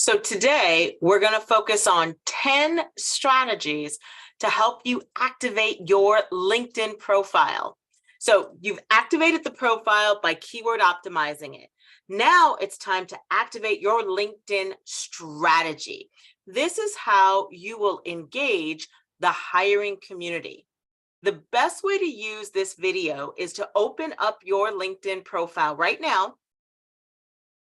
So today we're going to focus on 10 strategies to help you activate your LinkedIn profile. So you've activated the profile by keyword optimizing it. Now it's time to activate your LinkedIn strategy. This is how you will engage the hiring community. The best way to use this video is to open up your LinkedIn profile right now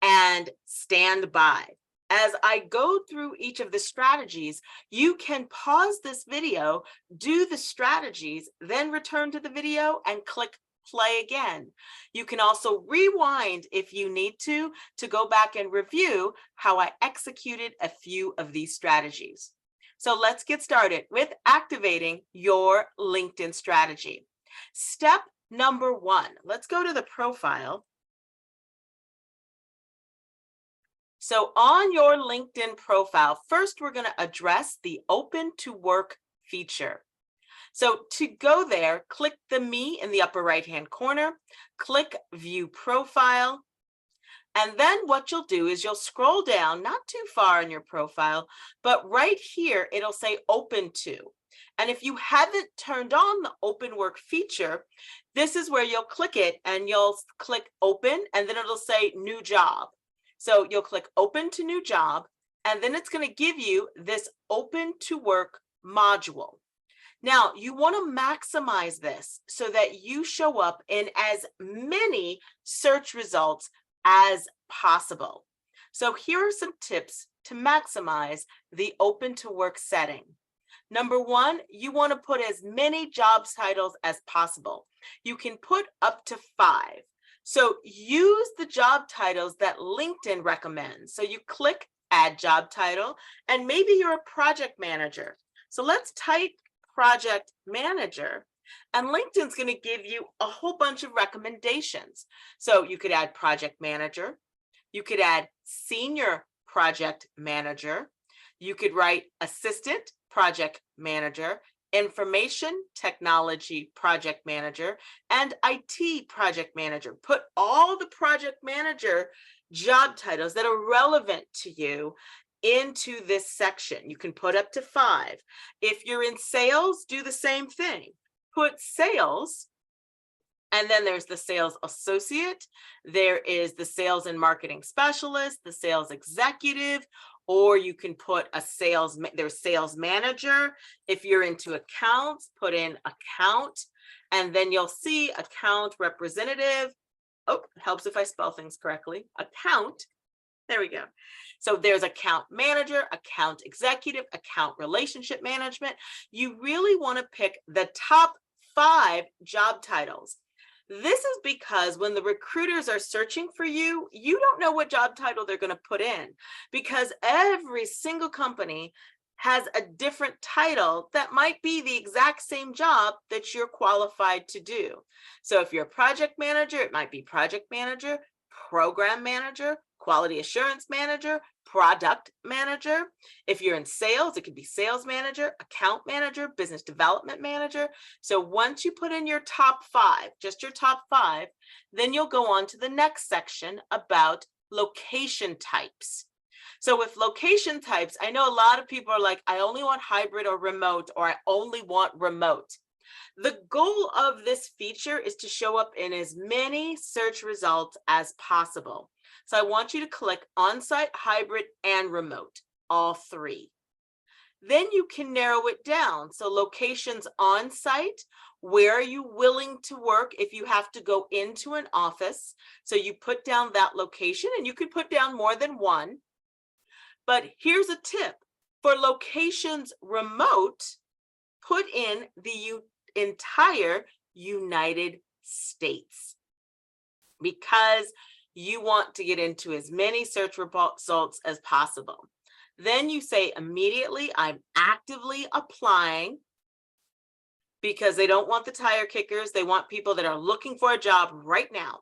and stand by. As I go through each of the strategies, you can pause this video, do the strategies, then return to the video and click play again. You can also rewind if you need to go back and review how I executed a few of these strategies. So let's get started with activating your LinkedIn strategy. Step number 1, let's go to the profile. So on your LinkedIn profile, first we're going to address the open to work feature. So to go there, click the me in the upper right hand corner, click view profile. And then what you'll do is you'll scroll down, not too far in your profile, but right here, it'll say open to. And if you haven't turned on the open work feature, this is where you'll click it and you'll click open and then it'll say new job. So you'll click open to new job, and then it's going to give you this open to work module. Now you want to maximize this so that you show up in as many search results as possible. So here are some tips to maximize the open to work setting. Number 1, you want to put as many job titles as possible. You can put up to 5. So use the job titles that LinkedIn recommends. So you click add job title, and maybe you're a project manager. So let's type project manager, and LinkedIn's going to give you a whole bunch of recommendations. So you could add project manager, you could add senior project manager, you could write assistant project manager, information technology project manager, and IT project manager. Put all the project manager job titles that are relevant to you into this section. You can put up to 5. If you're in sales, do the same thing. Put sales, and then there's the sales associate, there is the sales and marketing specialist, the sales executive, or you can put there's sales manager. If you're into accounts, put in account, and then you'll see account representative. Oh, it helps if I spell things correctly. Account, there we go. So there's account manager, account executive, account relationship management. You really want to pick the top 5 job titles. This is because when the recruiters are searching for you, you don't know what job title they're going to put in, because every single company has a different title that might be the exact same job that you're qualified to do. So if you're a project manager, it might be project manager, program manager, quality assurance manager, product manager. If you're in sales, it could be sales manager, account manager, business development manager. So once you put in your top 5, just your top 5, then you'll go on to the next section about location types. So with location types, I know a lot of people are like, I only want hybrid or remote, or I only want remote. The goal of this feature is to show up in as many search results as possible. So I want you to click on-site, hybrid, and remote, all 3. Then you can narrow it down. So locations on-site, where are you willing to work if you have to go into an office? So you put down that location, and you could put down more than one. But here's a tip. For locations remote, put in the entire United States, because you want to get into as many search results as possible. Then you say immediately, I'm actively applying, because they don't want the tire kickers. They want people that are looking for a job right now.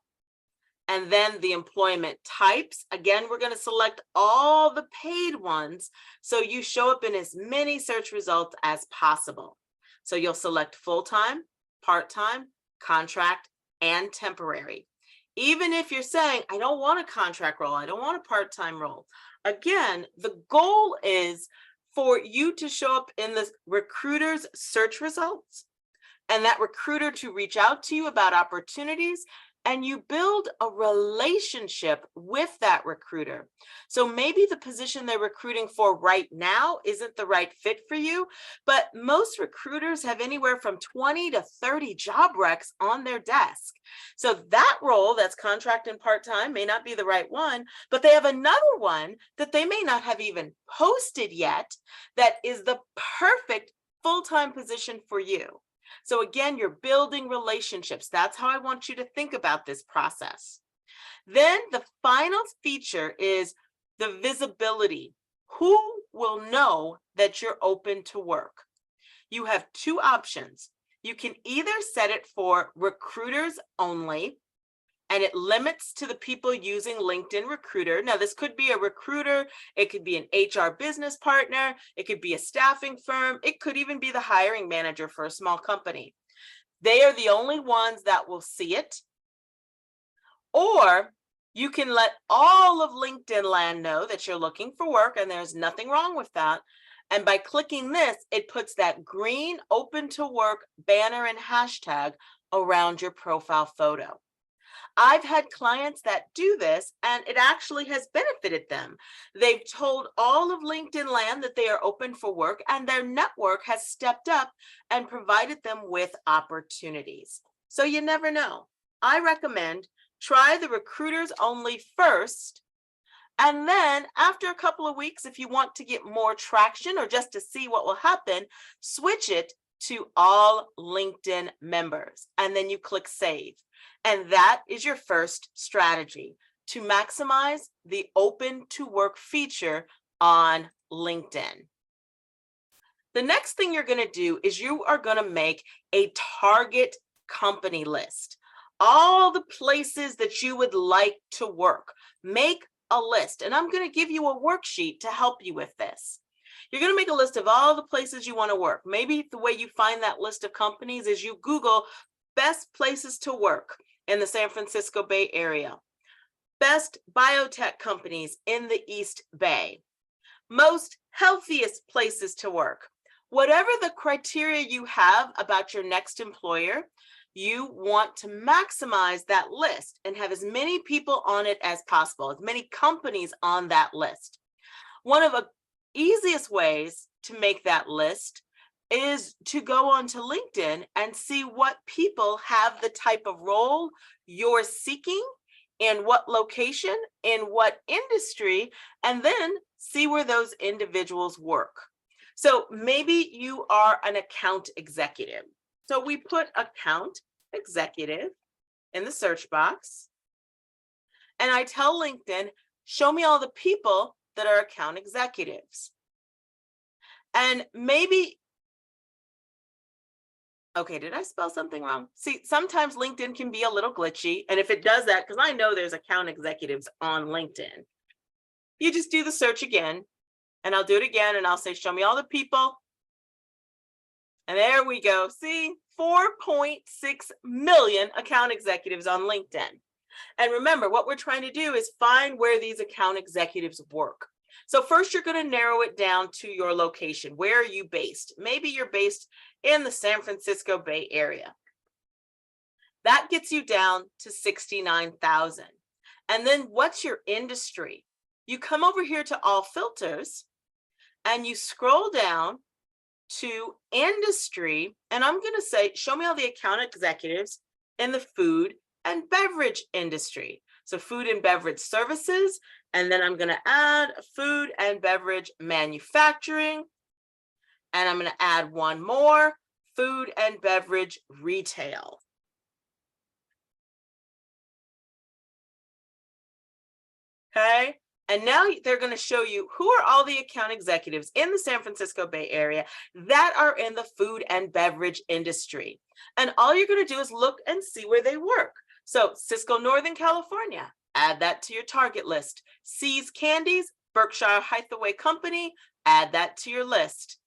And then the employment types, again, we're going to select all the paid ones, so you show up in as many search results as possible. So you'll select full-time, part-time, contract, and temporary. Even if you're saying, I don't want a contract role, I don't want a part-time role. Again, the goal is for you to show up in the recruiter's search results and that recruiter to reach out to you about opportunities, and you build a relationship with that recruiter. So maybe the position they're recruiting for right now isn't the right fit for you, but most recruiters have anywhere from 20 to 30 job recs on their desk. So that role that's contract and part-time may not be the right one, but they have another one that they may not have even posted yet that is the perfect full-time position for you. So again, you're building relationships. That's how I want you to think about this process. Then the final feature is the visibility. Who will know that you're open to work? You have two options. You can either set it for recruiters only, and it limits to the people using LinkedIn Recruiter. Now, this could be a recruiter, it could be an HR business partner, it could be a staffing firm, it could even be the hiring manager for a small company. They are the only ones that will see it. Or you can let all of LinkedIn land know that you're looking for work, and there's nothing wrong with that. And by clicking this, it puts that green open to work banner and hashtag around your profile photo. I've had clients that do this, and it actually has benefited them. They've told all of LinkedIn land that they are open for work, and their network has stepped up and provided them with opportunities. So you never know. I recommend try the recruiters only first, and then after a couple of weeks, if you want to get more traction or just to see what will happen, switch it to all LinkedIn members, and then you click save. And that is your first strategy to maximize the open to work feature on LinkedIn. The next thing you're going to do is you are going to make a target company list. All the places that you would like to work. Make a list, and I'm going to give you a worksheet to help you with this. You're going to make a list of all the places you want to work. Maybe the way you find that list of companies is you Google best places to work in the San Francisco Bay Area, best biotech companies in the East Bay, most healthiest places to work. Whatever the criteria you have about your next employer, you want to maximize that list and have as many people on it as possible, as many companies on that list. One of the easiest ways to make that list is to go onto LinkedIn and see what people have the type of role you're seeking, in what location, in what industry, and then see where those individuals work. So maybe you are an account executive. So we put account executive in the search box, and I tell LinkedIn, show me all the people that are account executives. And maybe, okay, did I spell something wrong? See, sometimes LinkedIn can be a little glitchy. And if it does that, because I know there's account executives on LinkedIn, you just do the search again, and I'll do it again, and I'll say, show me all the people. And there we go. See, 4.6 million account executives on LinkedIn. And remember, what we're trying to do is find where these account executives work. So first, you're going to narrow it down to your location. Where are you based? Maybe you're based in the San Francisco Bay Area. That gets you down to 69,000. And then what's your industry? You come over here to all filters, and you scroll down to industry, and I'm going to say, show me all the account executives in the food and beverage industry. So food and beverage services, and then I'm going to add food and beverage manufacturing, and I'm going to add one more, food and beverage retail. Okay. And now they're going to show you who are all the account executives in the San Francisco Bay Area that are in the food and beverage industry. And all you're going to do is look and see where they work. So Cisco, Northern California, add that to your target list. See's Candies, Berkshire Hathaway Company, add that to your list.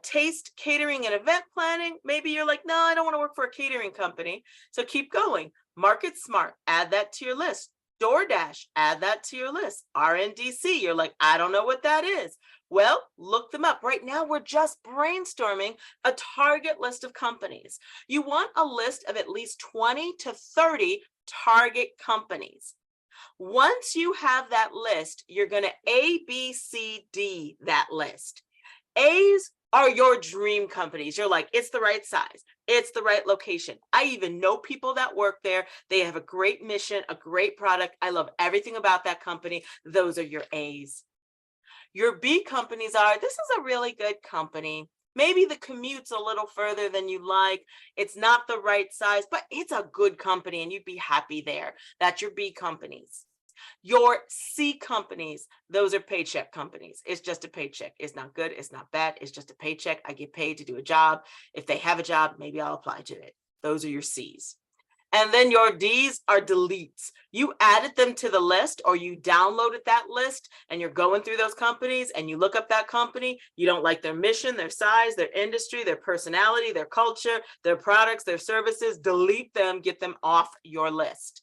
Taste, catering, and event planning. Maybe you're like, no, I don't want to work for a catering company. So keep going. Market Smart, add that to your list. DoorDash, add that to your list. RNDC, you're like, I don't know what that is. Well, look them up. Right now, we're just brainstorming a target list of companies. You want a list of at least 20 to 30 target companies. Once you have that list, you're going to A, B, C, D that list. A's are your dream companies. You're like, it's the right size. It's the right location. I even know people that work there. They have a great mission, a great product. I love everything about that company. Those are your A's. Your B companies are, this is a really good company. Maybe the commute's a little further than you like. It's not the right size, but it's a good company and you'd be happy there. That's your B companies. Your C companies, those are paycheck companies. It's just a paycheck. It's not good. It's not bad. It's just a paycheck. I get paid to do a job. If they have a job, maybe I'll apply to it. Those are your C's. And then your D's are deletes. You added them to the list or you downloaded that list and you're going through those companies and you look up that company. You don't like their mission, their size, their industry, their personality, their culture, their products, their services. Delete them, get them off your list.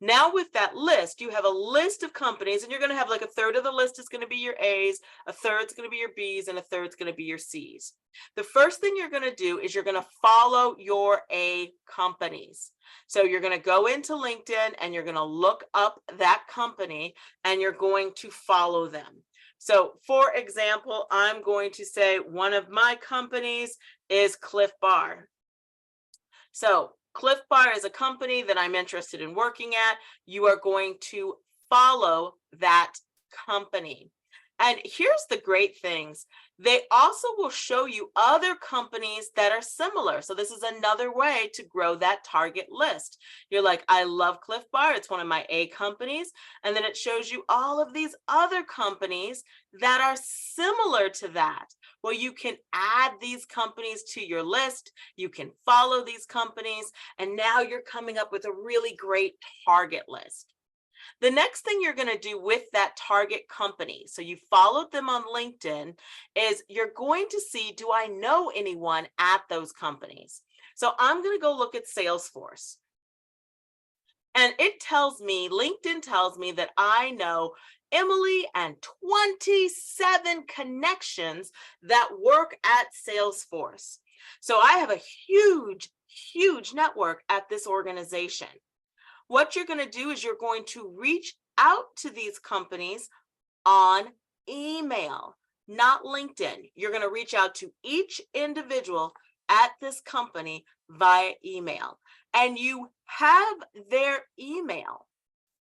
Now with that list, you have a list of companies and you're going to have like a third of the list is going to be your A's, a third is going to be your B's, and a third is going to be your C's. The first thing you're going to do is you're going to follow your A companies. So you're going to go into LinkedIn and you're going to look up that company and you're going to follow them. So for example, I'm going to say one of my companies is Cliff Bar. So Cliff Bar is a company that I'm interested in working at. You are going to follow that company. And here's the great things. They also will show you other companies that are similar. So this is another way to grow that target list. You're like, I love Cliff Bar. It's one of my A companies. And then it shows you all of these other companies that are similar to that. Well, you can add these companies to your list. You can follow these companies. And now you're coming up with a really great target list. The next thing you're going to do with that target company, so you followed them on LinkedIn, is you're going to see, do I know anyone at those companies? So I'm going to go look at Salesforce. And it tells me, LinkedIn tells me that I know Emily and 27 connections that work at Salesforce. So I have a huge, huge network at this organization. What you're going to do is you're going to reach out to these companies on email, not LinkedIn. You're going to reach out to each individual at this company via email, and you have their email.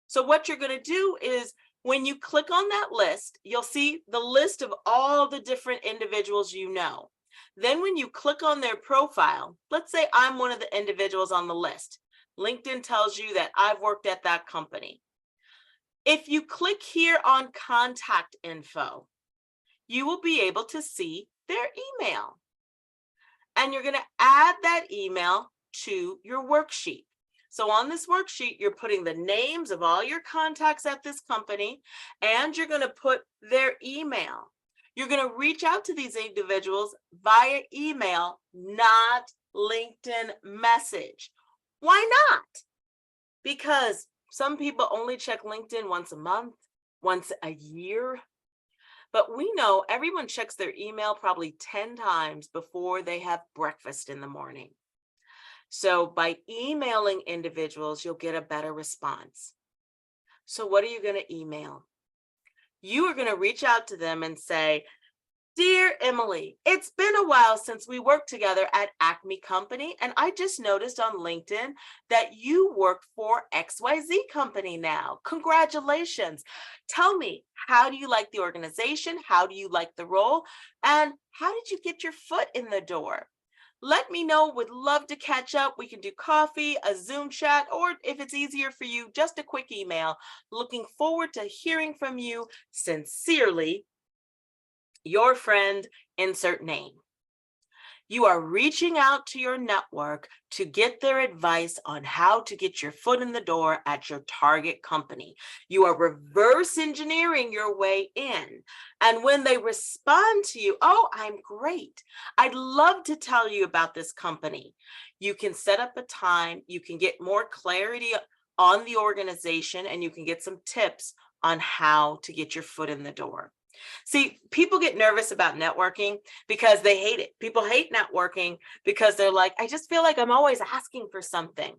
So what you're going to do is when you click on that list, you'll see the list of all the different individuals you know. Then when you click on their profile, let's say I'm one of the individuals on the list. LinkedIn tells you that I've worked at that company. If you click here on contact info, you will be able to see their email. And you're going to add that email to your worksheet. So on this worksheet, you're putting the names of all your contacts at this company, and you're going to put their email. You're going to reach out to these individuals via email, not LinkedIn message. Why not? Because some people only check LinkedIn once a month, once a year. But we know everyone checks their email probably 10 times before they have breakfast in the morning. So by emailing individuals, you'll get a better response. So what are you going to email? You are going to reach out to them and say, Dear Emily, it's been a while since we worked together at Acme Company, and I just noticed on LinkedIn that you work for XYZ Company now. Congratulations. Tell me, how do you like the organization? How do you like the role? And how did you get your foot in the door? Let me know. Would love to catch up. We can do coffee, a Zoom chat, or if it's easier for you, just a quick email. Looking forward to hearing from you. Sincerely, your friend, insert name. You are reaching out to your network to get their advice on how to get your foot in the door at your target company. You are reverse engineering your way in. And when they respond to you, oh, I'm great. I'd love to tell you about this company. You can set up a time, you can get more clarity on the organization, and you can get some tips on how to get your foot in the door. See, people get nervous about networking because they hate it. People hate networking because they're like, I just feel like I'm always asking for something.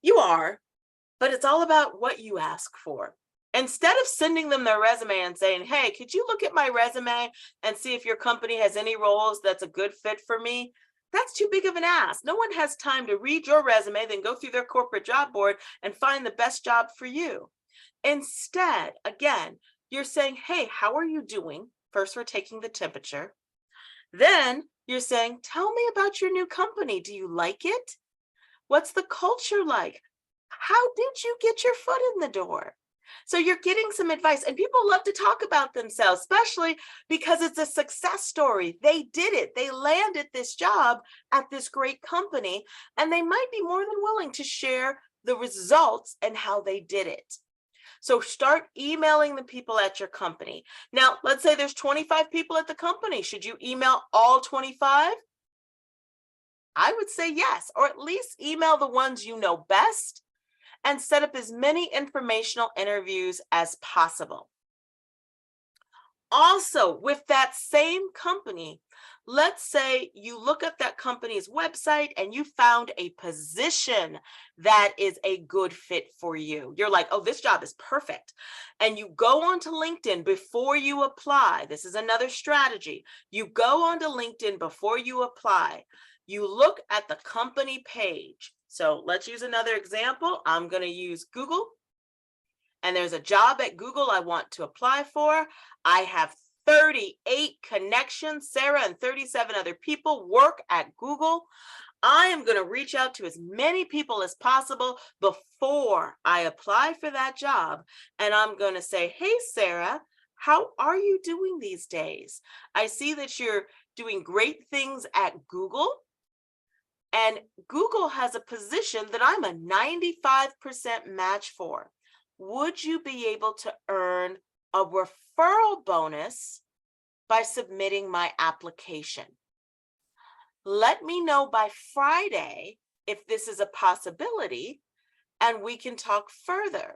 You are, but it's all about what you ask for. Instead of sending them their resume and saying, hey, could you look at my resume and see if your company has any roles that's a good fit for me? That's too big of an ask. No one has time to read your resume, then go through their corporate job board and find the best job for you. Instead, again, you're saying, hey, how are you doing? First, we're taking the temperature. Then you're saying, tell me about your new company. Do you like it? What's the culture like? How did you get your foot in the door? So you're getting some advice, and people love to talk about themselves, especially because it's a success story. They did it. They landed this job at this great company, and they might be more than willing to share the results and how they did it. So start emailing the people at your company. Now, let's say there's 25 people at the company. Should you email all 25? I would say yes, or at least email the ones you know best and set up as many informational interviews as possible. Also, with that same company, let's say you look at that company's website and you found a position that is a good fit for you. You're like, oh, this job is perfect. And you go onto LinkedIn before you apply. This is another strategy. You go onto LinkedIn before you apply. You look at the company page. So let's use another example. I'm going to use Google. And there's a job at Google I want to apply for. I have 38 connections. Sarah and 37 other people work at Google. I am going to reach out to as many people as possible before I apply for that job. And I'm going to say, hey, Sarah, how are you doing these days? I see that you're doing great things at Google. And Google has a position that I'm a 95% match for. Would you be able to earn a referral bonus by submitting my application? Let me know by Friday if this is a possibility, and we can talk further.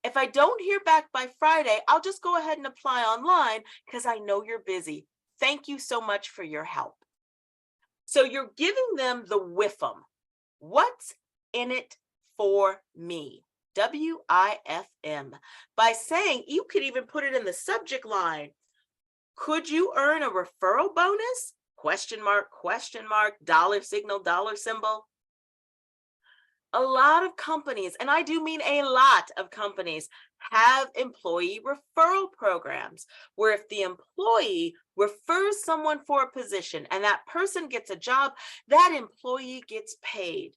If I don't hear back by Friday, I'll just go ahead and apply online because I know you're busy. Thank you so much for your help. So you're giving them the WIFM. What's in it for me? WIFM. By saying, you could even put it in the subject line. Could you earn a referral bonus? Question mark, dollar signal, dollar symbol. A lot of companies, and I do mean a lot of companies, have employee referral programs where if the employee refers someone for a position and that person gets a job, that employee gets paid.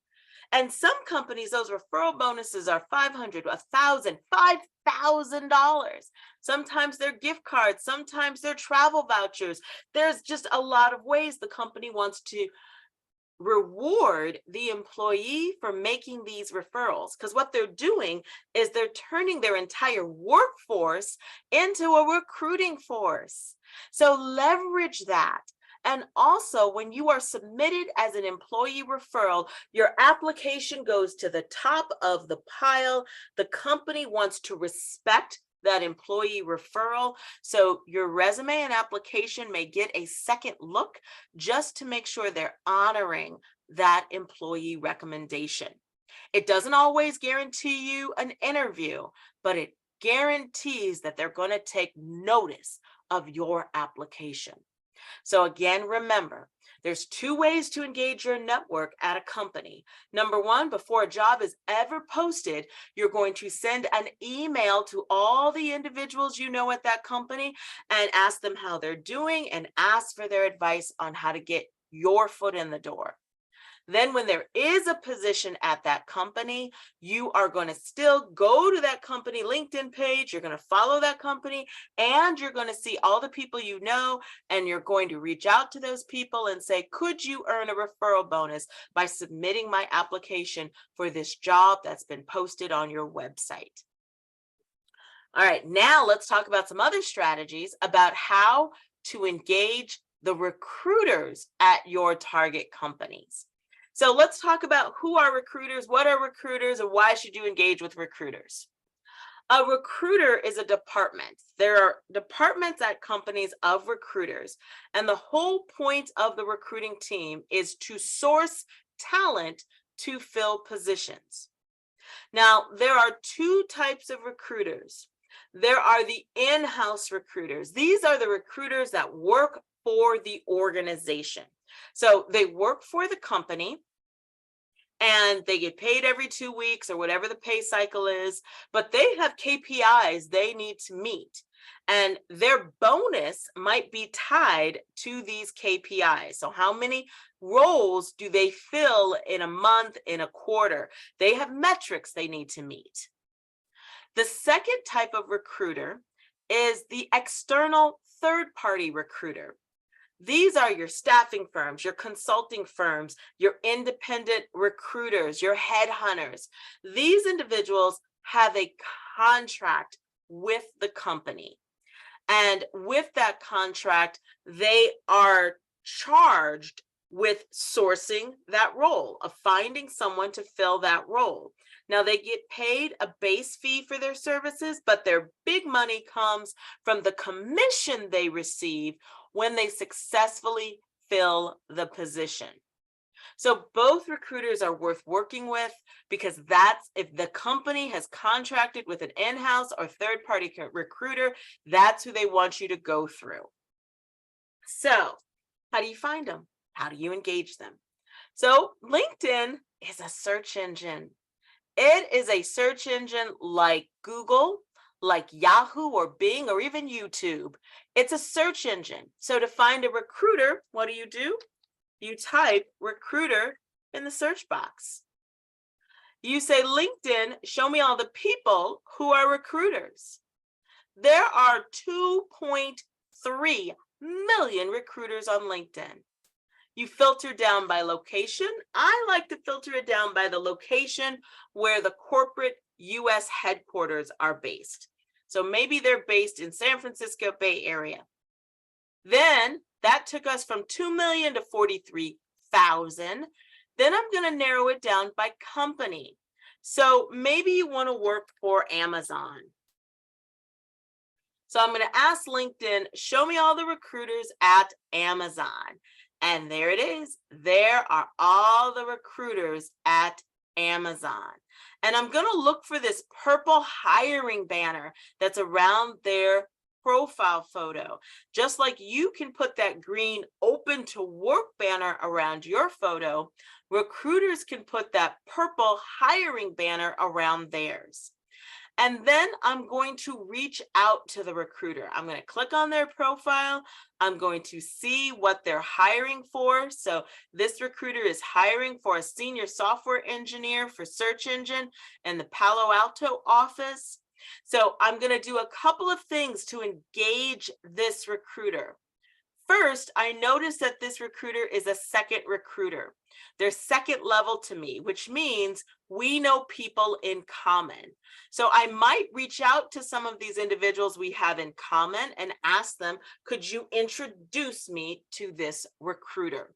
And some companies, those referral bonuses are $500, $1,000, $5,000. Sometimes they're gift cards, sometimes they're travel vouchers. There's just a lot of ways the company wants to reward the employee for making these referrals, because what they're doing is they're turning their entire workforce into a recruiting force. So leverage that. And also, when you are submitted as an employee referral, your application goes to the top of the pile. The company wants to respect that employee referral. So your resume and application may get a second look just to make sure they're honoring that employee recommendation. It doesn't always guarantee you an interview, but it guarantees that they're going to take notice of your application. So again, remember, there's two ways to engage your network at a company. Number one, before a job is ever posted, you're going to send an email to all the individuals you know at that company and ask them how they're doing and ask for their advice on how to get your foot in the door. Then when there is a position at that company, you are going to still go to that company LinkedIn page. You're going to follow that company, and you're going to see all the people you know, and you're going to reach out to those people and say, could you earn a referral bonus by submitting my application for this job that's been posted on your website? All right, now let's talk about some other strategies about how to engage the recruiters at your target companies. So let's talk about who are recruiters, what are recruiters, and why should you engage with recruiters? A recruiter is a department. There are departments at companies of recruiters, and the whole point of the recruiting team is to source talent to fill positions. Now, there are two types of recruiters. There are the in-house recruiters. These are the recruiters that work for the organization. So they work for the company and they get paid every 2 weeks or whatever the pay cycle is, but they have KPIs they need to meet. And their bonus might be tied to these KPIs. So how many roles do they fill in a month, in a quarter? They have metrics they need to meet. The second type of recruiter is the external third-party recruiter. These are your staffing firms, your consulting firms, your independent recruiters, your headhunters. These individuals have a contract with the company. And with that contract, they are charged with sourcing that role, of finding someone to fill that role. Now, they get paid a base fee for their services, but their big money comes from the commission they receive when they successfully fill the position. So both recruiters are worth working with, because that's, if the company has contracted with an in-house or third-party recruiter, that's who they want you to go through. So how do you find them? How do you engage them? So LinkedIn is a search engine. It is a search engine like Google, like Yahoo or Bing or even YouTube. It's a search engine. So to find a recruiter, what do? You type recruiter in the search box. You say, LinkedIn, show me all the people who are recruiters. There are 2.3 million recruiters on LinkedIn. You filter down by location. I like to filter it down by the location where the corporate US headquarters are based. So maybe they're based in San Francisco Bay Area. Then that took us from 2 million to 43,000. Then I'm going to narrow it down by company. So maybe you want to work for Amazon. So I'm going to ask LinkedIn, show me all the recruiters at Amazon. And there it is. There are all the recruiters at Amazon. And I'm going to look for this purple hiring banner that's around their profile photo. Just like you can put that green open to work banner around your photo, recruiters can put that purple hiring banner around theirs. And then I'm going to reach out to the recruiter. I'm going to click on their profile. I'm going to see what they're hiring for. So this recruiter is hiring for a senior software engineer for search engine in the Palo Alto office. So I'm going to do a couple of things to engage this recruiter. First, I noticed that this recruiter is a second recruiter. They're second level to me, which means we know people in common. So I might reach out to some of these individuals we have in common and ask them, could you introduce me to this recruiter?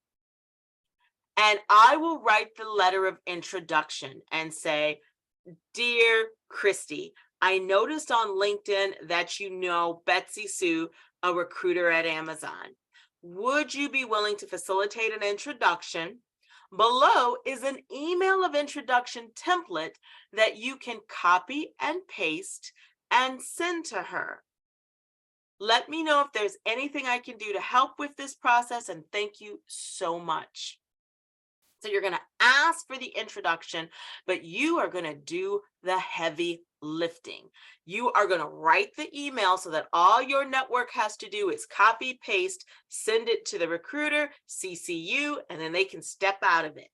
And I will write the letter of introduction and say, dear Christy, I noticed on LinkedIn that you know Betsy Sue, a recruiter at Amazon. Would you be willing to facilitate an introduction? Below is an email of introduction template that you can copy and paste and send to her. Let me know if there's anything I can do to help with this process, and thank you so much. So you're going to ask for the introduction, but you are going to do the heavy lifting. You are going to write the email so that all your network has to do is copy, paste, send it to the recruiter, CC you, and then they can step out of it.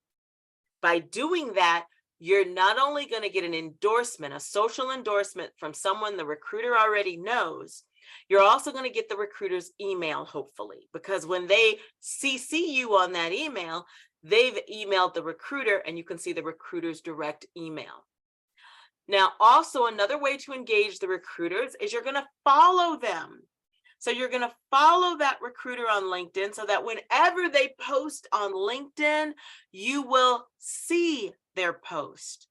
By doing that, you're not only going to get an endorsement, a social endorsement from someone the recruiter already knows, you're also going to get the recruiter's email, hopefully, because when they CC you on that email, they've emailed the recruiter and you can see the recruiter's direct email. Now, also another way to engage the recruiters is you're going to follow them. So you're going to follow that recruiter on LinkedIn so that whenever they post on LinkedIn, you will see their post.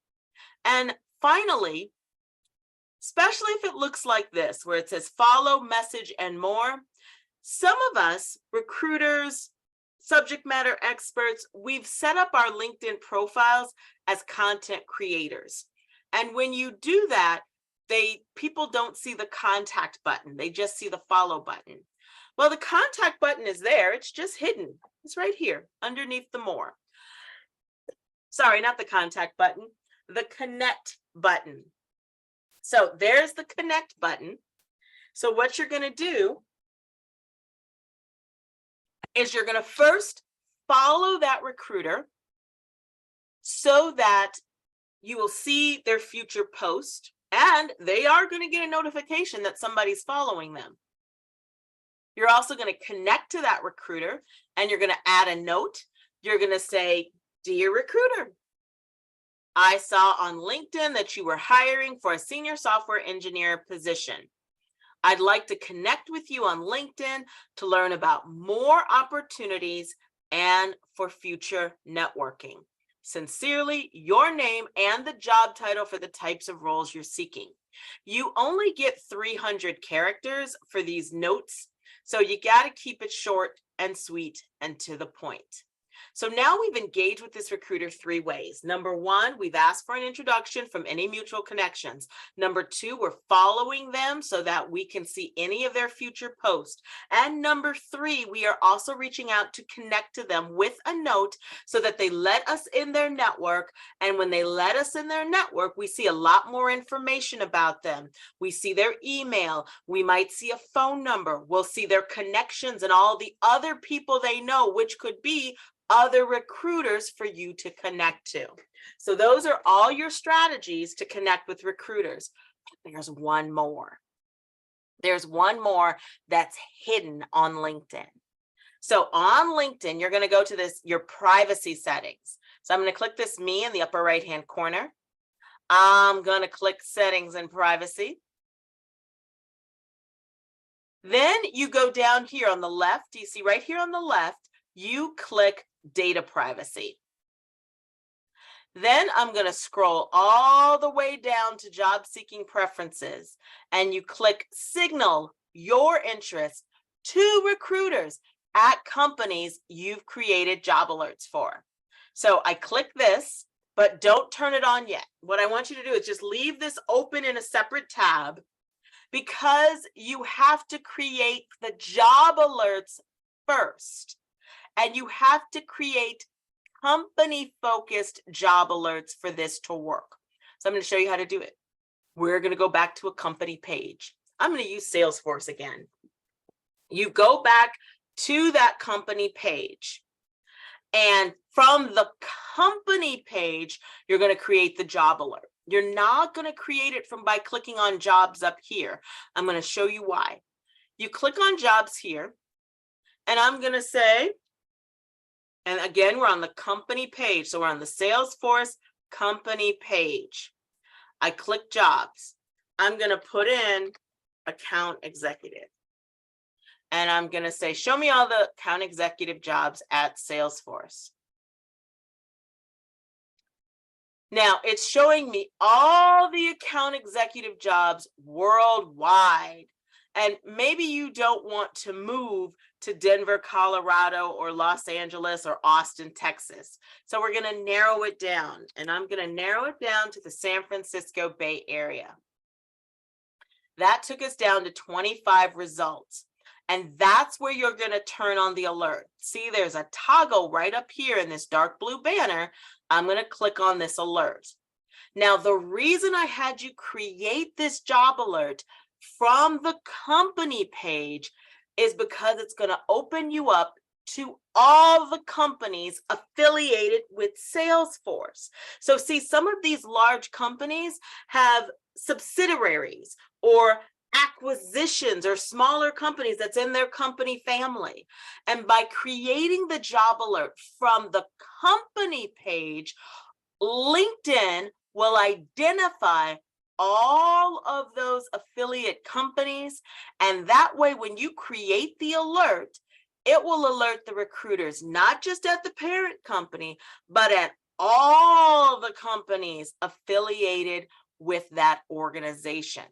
And finally, especially if it looks like this, where it says follow, message, and more, some of us, recruiters, subject matter experts, we've set up our LinkedIn profiles as content creators. And when you do that, people don't see the contact button. They just see the follow button. Well, the contact button is there. It's just hidden. It's right here underneath the more. Sorry, not the contact button, the connect button. So there's the connect button. So what you're going to do is you're going to first follow that recruiter so that you will see their future post, and they are going to get a notification that somebody's following them. You're also going to connect to that recruiter and you're going to add a note. You're going to say, dear recruiter, I saw on LinkedIn that you were hiring for a senior software engineer position. I'd like to connect with you on LinkedIn to learn about more opportunities and for future networking. Sincerely, your name and the job title for the types of roles you're seeking. You only get 300 characters for these notes, so you got to keep it short and sweet and to the point. So now we've engaged with this recruiter 3 ways. Number 1, we've asked for an introduction from any mutual connections. Number 2, we're following them so that we can see any of their future posts. And number 3, we are also reaching out to connect to them with a note so that they let us in their network. And when they let us in their network, we see a lot more information about them. We see their email. We might see a phone number. We'll see their connections and all the other people they know, which could be other recruiters for you to connect to. So those are all your strategies to connect with recruiters. There's one more. There's one more that's hidden on LinkedIn. So on LinkedIn, you're going to go to your privacy settings. So I'm going to click this me in the upper right hand corner. I'm going to click settings and privacy. Then you go down here on the left. Do you see right here on the left? You click data privacy. Then I'm going to scroll all the way down to job seeking preferences and you click signal your interest to recruiters at companies you've created job alerts for. So I click this, but don't turn it on yet. What I want you to do is just leave this open in a separate tab because you have to create the job alerts first. And you have to create company-focused job alerts for this to work. So I'm going to show you how to do it. We're going to go back to a company page. I'm going to use Salesforce again. You go back to that company page. And from the company page, you're going to create the job alert. You're not going to create it by clicking on jobs up here. I'm going to show you why. You click on jobs here, and I'm going to say, and again, we're on the company page. So we're on the Salesforce company page. I click jobs. I'm going to put in account executive. And I'm going to say, show me all the account executive jobs at Salesforce. Now it's showing me all the account executive jobs worldwide. And maybe you don't want to move to Denver, Colorado, or Los Angeles, or Austin, Texas. So we're going to narrow it down, and I'm going to narrow it down to the San Francisco Bay Area. That took us down to 25 results, and that's where you're going to turn on the alert. See, there's a toggle right up here in this dark blue banner. I'm going to click on this alert. Now, the reason I had you create this job alert from the company page is because it's going to open you up to all the companies affiliated with Salesforce. So see, some of these large companies have subsidiaries or acquisitions or smaller companies that's in their company family. And by creating the job alert from the company page, LinkedIn will identify all of those affiliate companies. And that way, when you create the alert, it will alert the recruiters, not just at the parent company, but at all the companies affiliated with that organization.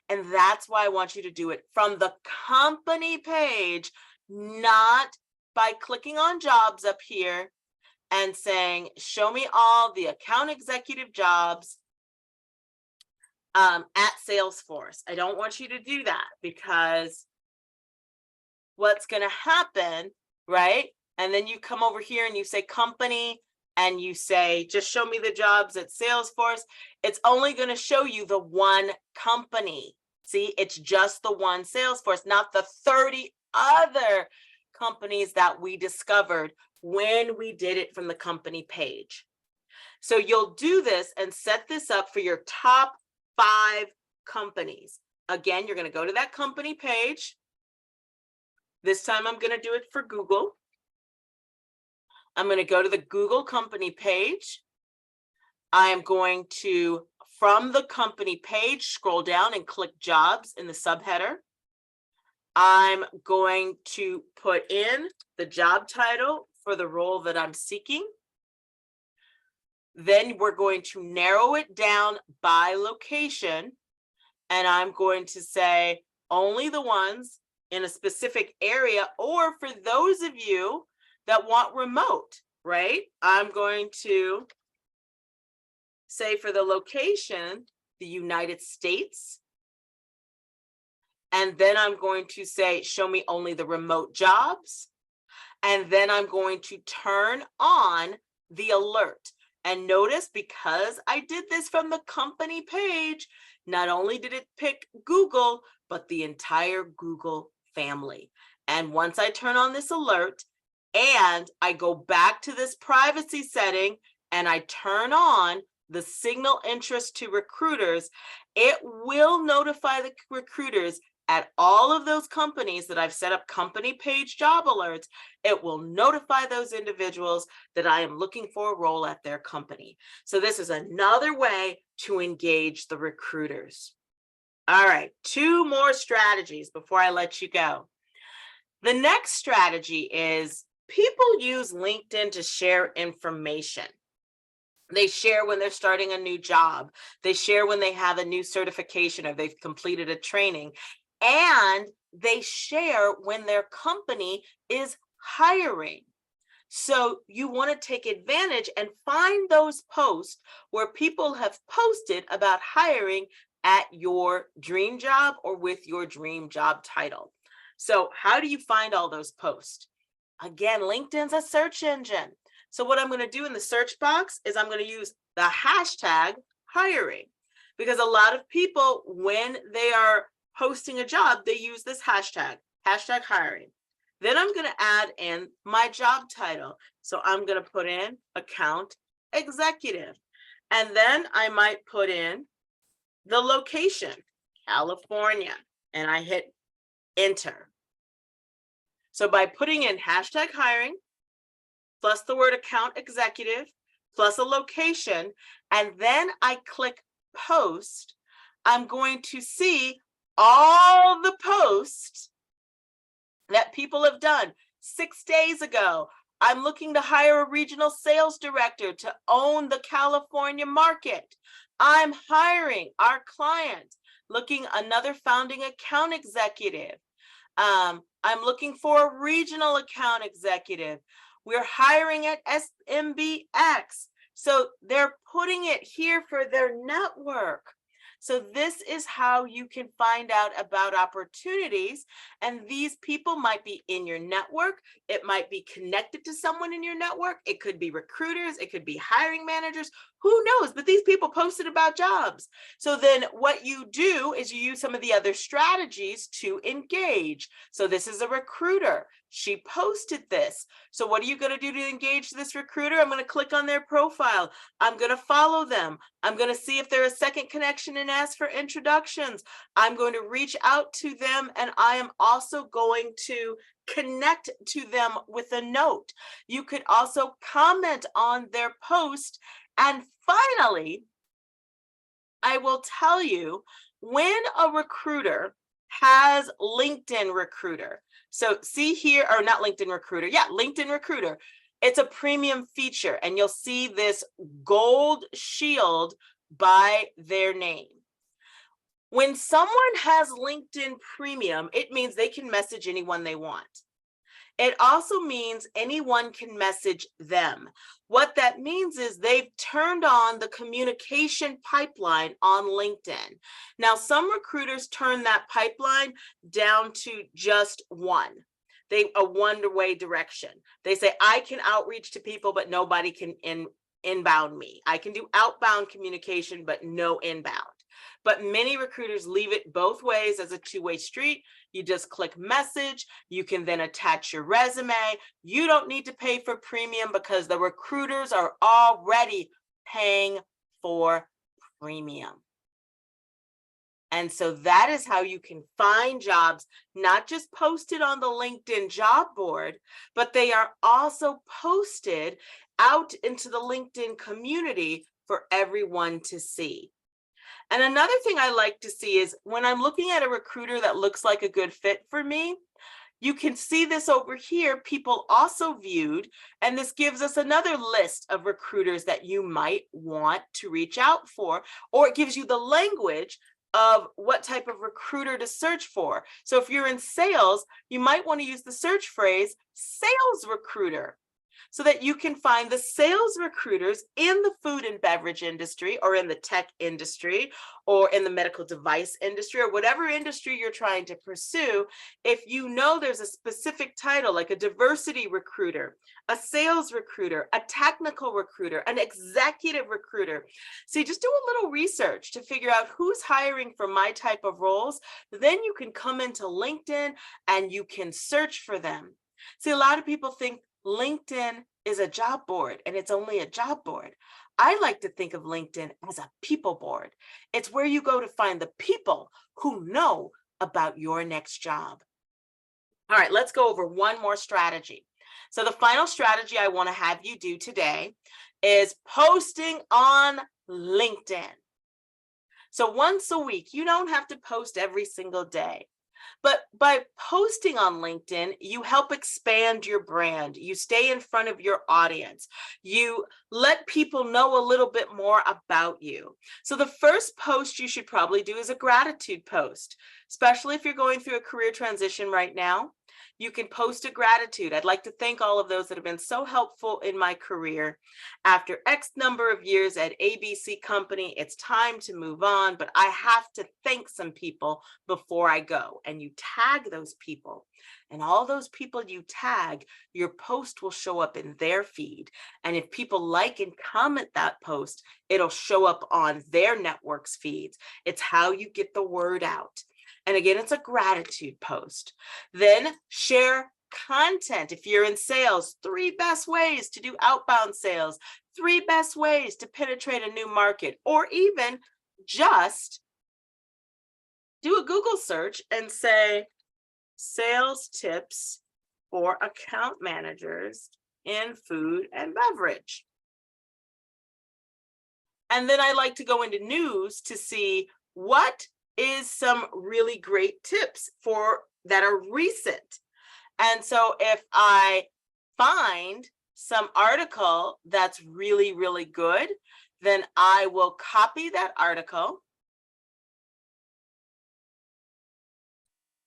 And that's why I want you to do it from the company page, not by clicking on jobs up here and saying, show me all the account executive jobs at Salesforce. I don't want you to do that, because what's going to happen, right? And then you come over here and you say company and you say, just show me the jobs at Salesforce. It's only going to show you the one company. See, it's just the one Salesforce, not the 30 other companies that we discovered when we did it from the company page. So you'll do this and set this up for your top 5 companies. Again, you're going to go to that company page. This time I'm going to do it for Google. I'm going to go to the Google company page. I am going to, from the company page, scroll down and click jobs in the subheader. I'm going to put in the job title for the role that I'm seeking. Then we're going to narrow it down by location. And I'm going to say only the ones in a specific area, or for those of you that want remote, right? I'm going to say for the location, the United States. And then I'm going to say, show me only the remote jobs. And then I'm going to turn on the alert. And notice, because I did this from the company page, not only did it pick Google, but the entire Google family. And once I turn on this alert and I go back to this privacy setting and I turn on the signal interest to recruiters, it will notify the recruiters at all of those companies that I've set up company page job alerts. It will notify those individuals that I am looking for a role at their company. So this is another way to engage the recruiters. All right, 2 more strategies before I let you go. The next strategy is people use LinkedIn to share information. They share when they're starting a new job. They share when they have a new certification or they've completed a training. And they share when their company is hiring. So you want to take advantage and find those posts where people have posted about hiring at your dream job or with your dream job title. So how do you find all those posts? Again, LinkedIn's a search engine. So what I'm going to do in the search box is I'm going to use the hashtag hiring, because a lot of people, when they are posting a job, they use this hashtag hiring. Then I'm going to add in my job title. So I'm going to put in account executive. And then I might put in the location, California, and I hit enter. So by putting in hashtag hiring, plus the word account executive, plus a location, and then I click post, I'm going to see all the posts that people have done. 6 days ago, I'm looking to hire a regional sales director to own the California market. I'm hiring our client, looking another founding account executive. I'm looking for a regional account executive. We're hiring at SMBX. So they're putting it here for their network. So this is how you can find out about opportunities. And these people might be in your network. It might be connected to someone in your network. It could be recruiters. It could be hiring managers. Who knows? But these people posted about jobs. So then what you do is you use some of the other strategies to engage. So this is a recruiter. She posted this. So what are you going to do to engage this recruiter? I'm going to click on their profile. I'm going to follow them. I'm going to see if they're a second connection and ask for introductions. I'm going to reach out to them, and I am also going to connect to them with a note. You could also comment on their post. And finally, I will tell you, when a recruiter has LinkedIn Recruiter, so see here, or not LinkedIn Recruiter, yeah, LinkedIn Recruiter, it's a premium feature, and you'll see this gold shield by their name. When someone has LinkedIn Premium, it means they can message anyone they want. It also means anyone can message them. What that means is they've turned on the communication pipeline on LinkedIn. Now, some recruiters turn that pipeline down to just one. A one-way direction. They say, I can outreach to people, but nobody can inbound me. I can do outbound communication, but no inbound. But many recruiters leave it both ways as a two-way street. You just click message. You can then attach your resume. You don't need to pay for premium because the recruiters are already paying for premium. And so that is how you can find jobs, not just posted on the LinkedIn job board, but they are also posted out into the LinkedIn community for everyone to see. And another thing I like to see is when I'm looking at a recruiter that looks like a good fit for me, you can see this over here, people also viewed, and this gives us another list of recruiters that you might want to reach out for, or it gives you the language of what type of recruiter to search for. So if you're in sales, you might want to use the search phrase sales recruiter, so that you can find the sales recruiters in the food and beverage industry, or in the tech industry, or in the medical device industry, or whatever industry you're trying to pursue. If you know there's a specific title, like a diversity recruiter, a sales recruiter, a technical recruiter, an executive recruiter. See, just do a little research to figure out who's hiring for my type of roles. Then you can come into LinkedIn and you can search for them. See, a lot of people think LinkedIn is a job board and it's only a job board. I like to think of LinkedIn as a people board. It's where you go to find the people who know about your next job. All right, let's go over one more strategy. So the final strategy I want to have you do today is posting on LinkedIn. So once a week, you don't have to post every single day. But by posting on LinkedIn, you help expand your brand. You stay in front of your audience. You let people know a little bit more about you. So the first post you should probably do is a gratitude post, especially if you're going through a career transition right now. You can post a gratitude. I'd like to thank all of those that have been so helpful in my career. After X number of years at ABC company, it's time to move on, but I have to thank some people before I go. And you tag those people. And all those people you tag, your post will show up in their feed. And if people like and comment that post, it'll show up on their network's feeds. It's how you get the word out. And again, it's a gratitude post. Then share content. If you're in sales, 3 best ways to do outbound sales, 3 best ways to penetrate a new market, or even just do a Google search and say sales tips for account managers in food and beverage. And then I like to go into news to see what is some really great tips that are recent. And so if I find some article that's really, really good, then I will copy that article.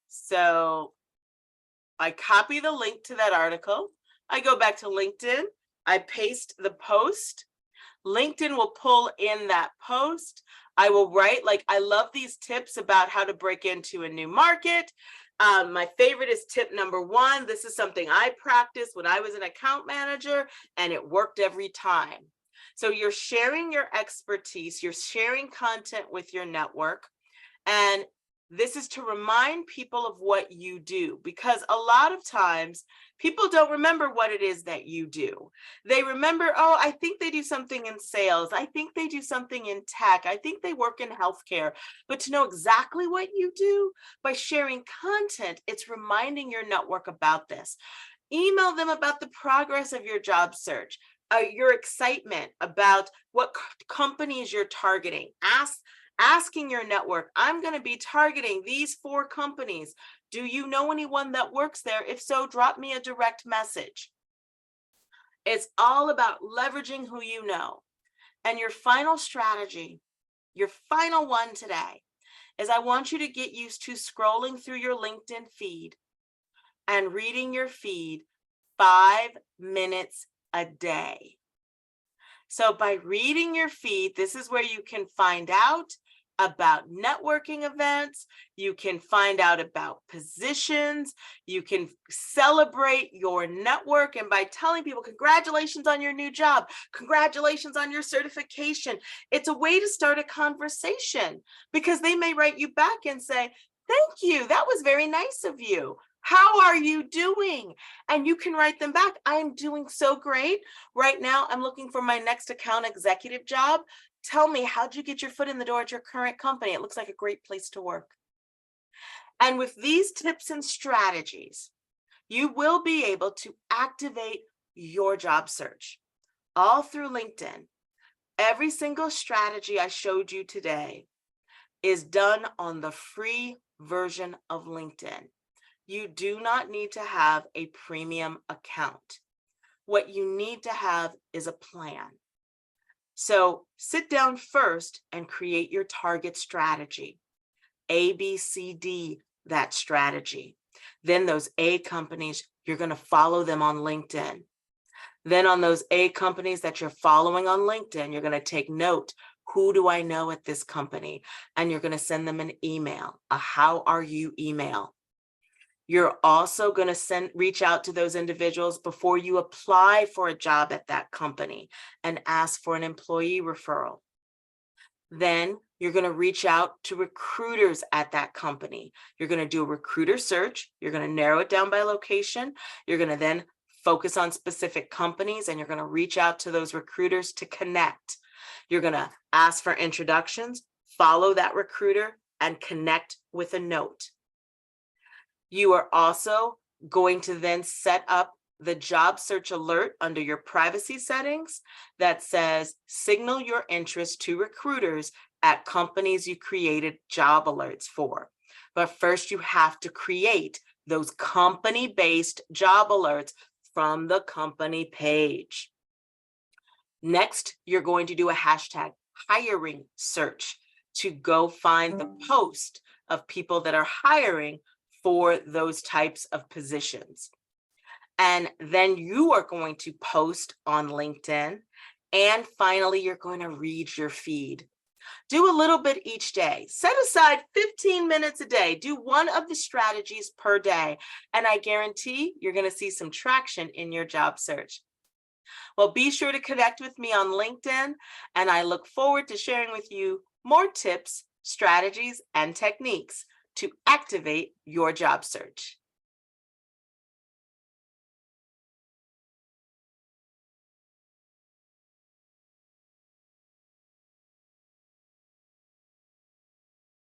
So I copy the link to that article. I go back to LinkedIn. I paste the post. LinkedIn will pull in that post. I will write, like, I love these tips about how to break into a new market. My favorite is tip number 1. This is something I practiced when I was an account manager, and it worked every time. So you're sharing your expertise, you're sharing content with your network, and this is to remind people of what you do, because a lot of times people don't remember what it is that you do. They remember, oh, I think they do something in sales. I think they do something in tech. I think they work in healthcare. But to know exactly what you do by sharing content, it's reminding your network about this. Email them about the progress of your job search, your excitement about what companies you're targeting. Asking your network, I'm going to be targeting these 4 companies. Do you know anyone that works there? If so, drop me a direct message. It's all about leveraging who you know. And your final strategy, your final one today, is I want you to get used to scrolling through your LinkedIn feed and reading your feed 5 minutes a day. So by reading your feed, this is where you can find out about networking events, you can find out about positions, you can celebrate your network, and by telling people, congratulations on your new job, congratulations on your certification, it's a way to start a conversation, because they may write you back and say, thank you, that was very nice of you. How are you doing? And you can write them back, I'm doing so great. Right now, I'm looking for my next account executive job. Tell me, how'd you get your foot in the door at your current company? It looks like a great place to work. And with these tips and strategies, you will be able to activate your job search all through LinkedIn. Every single strategy I showed you today is done on the free version of LinkedIn. You do not need to have a premium account. What you need to have is a plan. So sit down first and create your target strategy. A, B, C, D, that strategy. Then those A companies, you're going to follow them on LinkedIn. Then on those A companies that you're following on LinkedIn, you're going to take note. Who do I know at this company? And you're going to send them an email, a how are you email. You're also going to reach out to those individuals before you apply for a job at that company and ask for an employee referral. Then you're going to reach out to recruiters at that company. You're going to do a recruiter search. You're going to narrow it down by location. You're going to then focus on specific companies, and you're going to reach out to those recruiters to connect. You're going to ask for introductions, follow that recruiter, and connect with a note. You are also going to then set up the job search alert under your privacy settings that says, signal your interest to recruiters at companies you created job alerts for. But first you have to create those company-based job alerts from the company page. Next, you're going to do a hashtag hiring search to go find the post of people that are hiring for those types of positions. And then you are going to post on LinkedIn. And finally, you're going to read your feed. Do a little bit each day. Set aside 15 minutes a day. Do one of the strategies per day. And I guarantee you're going to see some traction in your job search. Well, be sure to connect with me on LinkedIn, and I look forward to sharing with you more tips, strategies, and techniques to activate your job search.